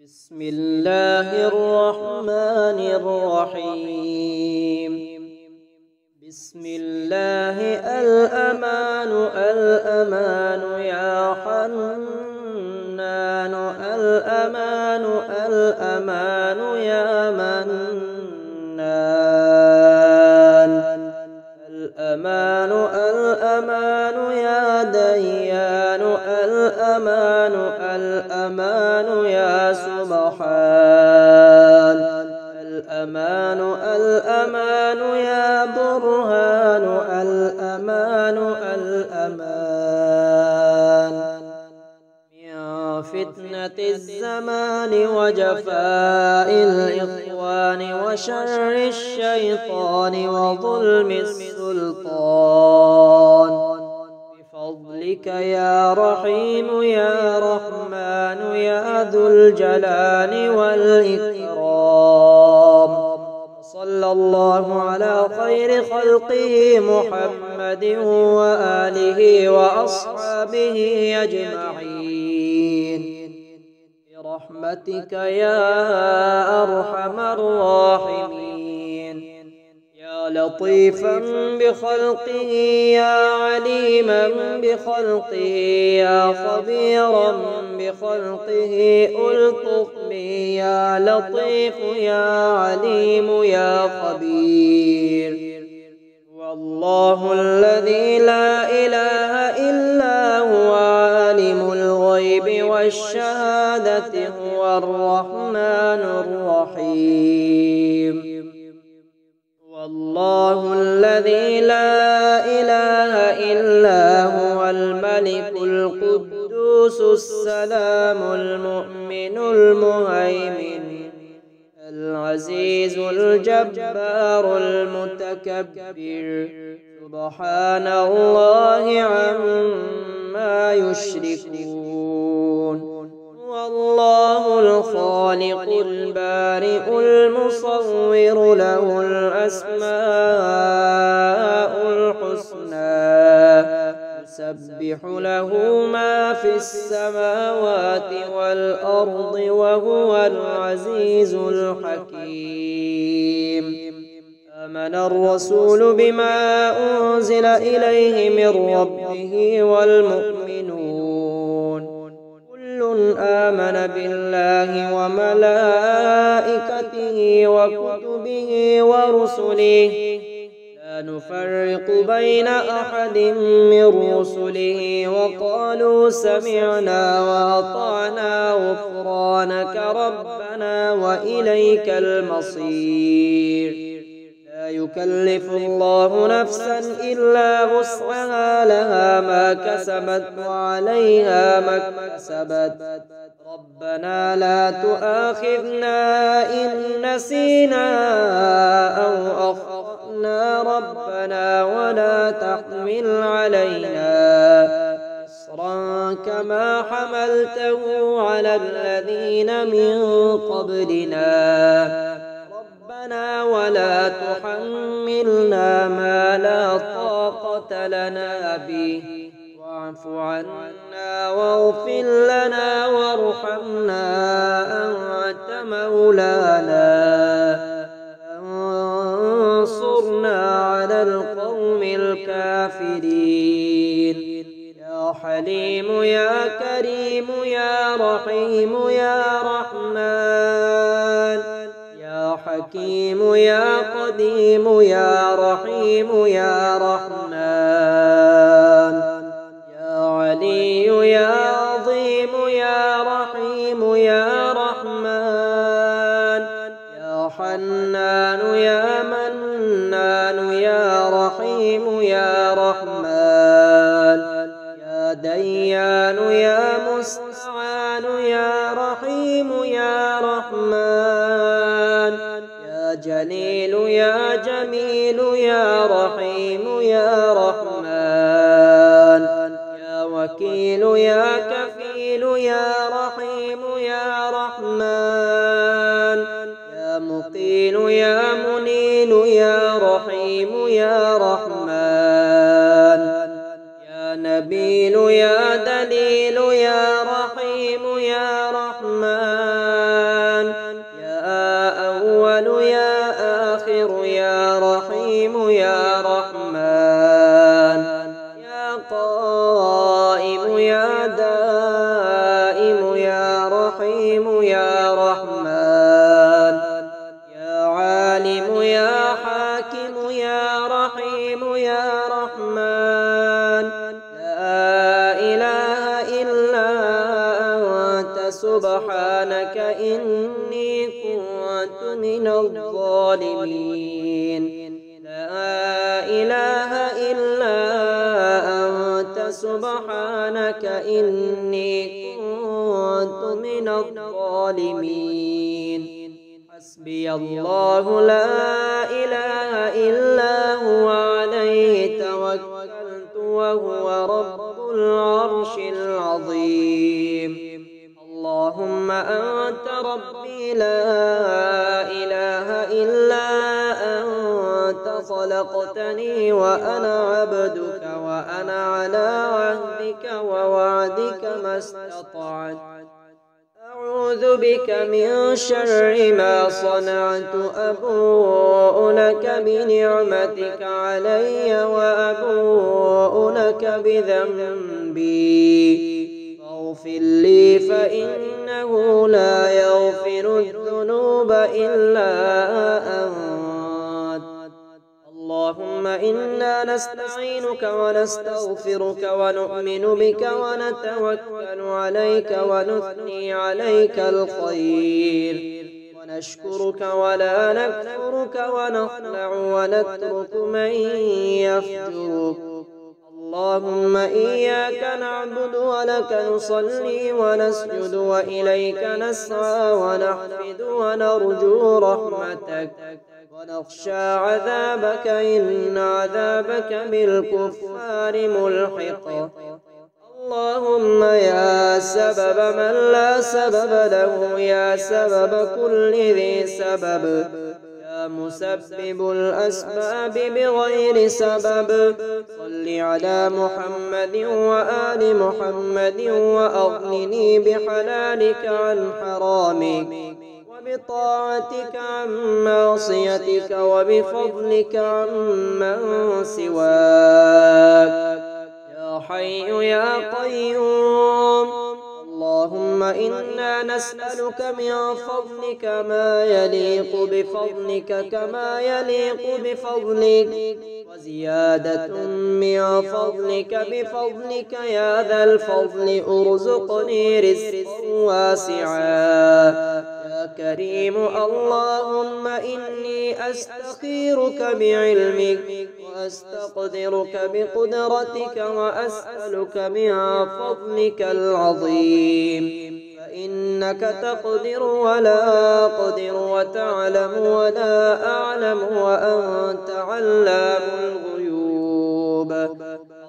بسم الله الرحمن الرحيم. بسم الله الأمان الأمان يا حنان، الأمان الأمان يا منان، الأمان الأمان يا ديان، الأمان الأمان يا سبحان، الأمان الأمان يا برهان، الأمان الأمان من فتنة الزمان وجفاء الإخوان وشر الشيطان وظلم السلطان، بفضلك يا رحيم يا رحمن يا ذو الجلال والإكرام. صلى الله على خير خلقه محمد وآله وأصحابه أجمعين برحمتك يا أرحم الراحمين. يا لطيفا بخلقه يا عليما بخلقه يا خبيرا بخلقه ألطف بي يا لطيف يا عليم يا خبير. والله الذي لا إله إلا هو عالم الغيب والشهادة هو الرحمن الرحيم. والله الذي لا إله إلا هو الملك القدوس السلام المؤمن المهيمن العزيز الجبار المتكبر، سبحان الله عما يشركون. والله الخالق البارئ المصور له الأسماء الحسنى، يسبح له ما في السماوات والأرض وهو العزيز الحكيم. آمن الرسول بما أنزل إليه من ربه والمؤمنون كل آمن بالله وملائكته وكتبه ورسله لا نفرق بين أحد من رسله وقالوا سمعنا وأطعنا غفرانك ربنا وإليك المصير. لا يكلف الله نفسا إلا وسعها لها ما كسبت وعليها ما اكتسبت. ربنا لا تؤاخذنا إن نسينا أو أخطأنا ربنا ولا تحمل علينا إصرا كما حملته على الذين من قبلنا ربنا ولا تحملنا ما لا طاقة لنا به واعف عنا واغفر لنا وارحمنا أنت مولانا انصرنا على القوم الكافرين. يا حليم يا كريم يا رحيم يا رحمن يا حكيم يا قديم يا رحيم يا رحمن يا علي يا عظيم يا رحيم يا رحمن يا حنان يا منان يا رحيم يا رحمن يا ديان يا مستعان يا رحيم يا رحمن يا جليل يا جميل يا رحيم يا رحمن يا وكيل يا كفيل يا رحيم يا رحمن يا مقيل يا منيل يا رحيم يا رحمن يا نبيل يا دليل يا رحيم يا رحمن رحيم يا رحمن، يا عالم يا حاكم يا رحيم يا رحمن، لا إله إلا أنت سبحانك إني كنت من الظالمين. لا إله إلا أنت سبحانك إني كنت من الظالمين. حسبي الله لا إله إلا هو عليه توكلت وهو رب العرش العظيم. اللهم أنت ربي لا إله إلا أنت، خلقتني وأنا عبدك وأنا على عهدك ووعدك ما استطعت. أعوذ بك من شر ما صنعت، أبوء لك بنعمتك علي وأبوء لك بذنبي، فاغفر لي فإنه لا يغفر الذنوب إلا أنت. اللهم إنا نستعينك ونستغفرك ونؤمن بك ونتوكل عليك ونثني عليك الخير، ونشكرك ولا نكفرك ونخلع ونترك من يفجرك. اللهم إياك نعبد ولك نصلي ونسجد وإليك نسعى ونحفد ونرجو رحمتك ونخشى عذابك إن عذابك بالكفار ملحق. اللهم يا سبب من لا سبب له، يا سبب كل ذي سبب، يا مسبب الأسباب بغير سبب، صل على محمد وآل محمد وأغنني بحلالك عن حرامك وبطاعتك عن معصيتك وبفضلك عمن سواك، يا حي يا قيوم. اللهم إنا نسألك من فضلك ما يليق بفضلك كما يليق بفضلك، وزيادة من فضلك بفضلك يا ذا الفضل ارزقني رزقا واسعا يا كريم. اللهم إني أستخيرك بعلمك وأستقدرك بقدرتك وأسألك من فضلك العظيم، فإنك تقدر ولا أقدر وتعلم ولا أعلم وأنت علام الغيوب.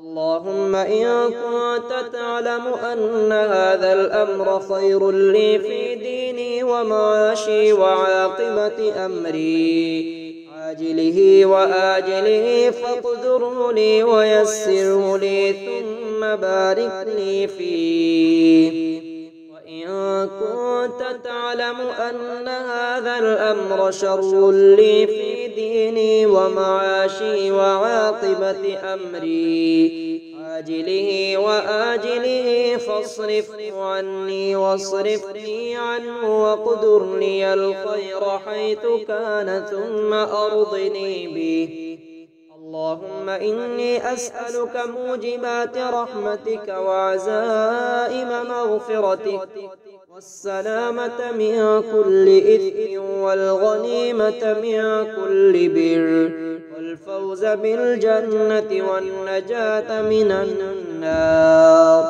اللهم إن كنت تعلم أن هذا الأمر خير لي في ديني ومعاشي وعاقبة أمري عاجله وآجله فاقدره لي ويسره لي ثم بارك لي فيه. وإن كنت تعلم أن هذا الأمر شر لي في ديني ومعاشي وعاقبة أمري عاجله وآجله فاصرفه عني واصرفني عنه واقدر لي الخير حيث كان ثم أرضني به. اللهم إني أسألك موجبات رحمتك وعزائم مغفرتك والسلامة من كل إثم والغنيمة من كل بر والفوز بالجنة والنجاة من النار.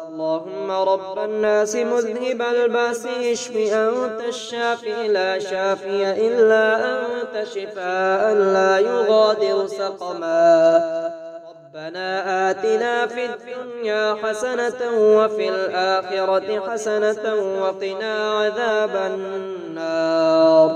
اللهم رب الناس مذهب الباس اشف أنت الشافي لا شافي إلا أنت شفاء لا يغادر سقما. ربنا آتنا في الدنيا حسنة وفي الآخرة حسنة وقنا عذاب النار.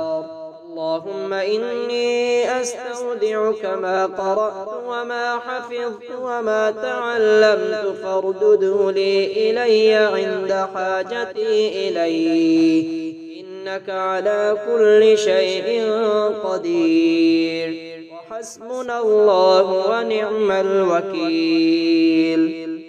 اللهم إني أستودعك ما قرأت وما حفظت وما تعلمت فاردده لي إلي عند حاجتي إليه، إنك على كل شيء قدير. وحسبنا الله ونعم الوكيل.